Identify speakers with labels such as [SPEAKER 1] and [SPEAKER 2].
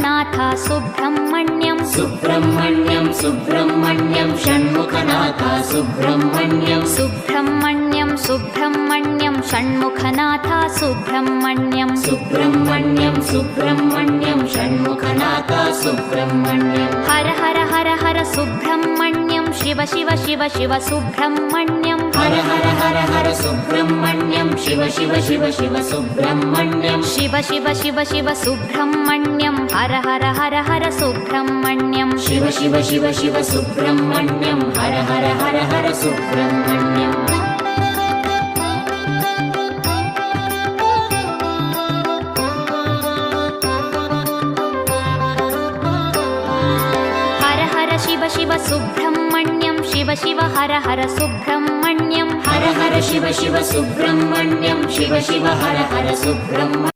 [SPEAKER 1] Shanmukhanath Subrahmanyam
[SPEAKER 2] Subrahmanyam Subrahmanyam Shanmukhanath Subrahmanyam
[SPEAKER 1] Subrahmanyam Subrahmanyam Shanmukhanath Subrahmanyam
[SPEAKER 2] Subrahmanyam Subrahmanyam Shanmukhanath Subrahmanyam
[SPEAKER 1] Har Har Har Har Subrahmanyam Shiva Shiva Shiva Shiva Subrahmanyam
[SPEAKER 2] Har Har Har Har Subrahmanyam Shiva Shiva Shiva Shiva Subrahmanyam
[SPEAKER 1] Shiva Shiva Shiva Shiva Subrahmanyam Har Har Har Har Subrahmanyam
[SPEAKER 2] Shiva Shiva Shiva Shiva Subrahmanyam Har Har Har Har Subrahmanyam
[SPEAKER 1] Har Har Shiva Shiva Subrahmanyam Shiva Shiva Har Har Subrahmanyam
[SPEAKER 2] Har Har Shiva Shiva Subrahmanyam Shiva Shiva Har Har Subrahmanyam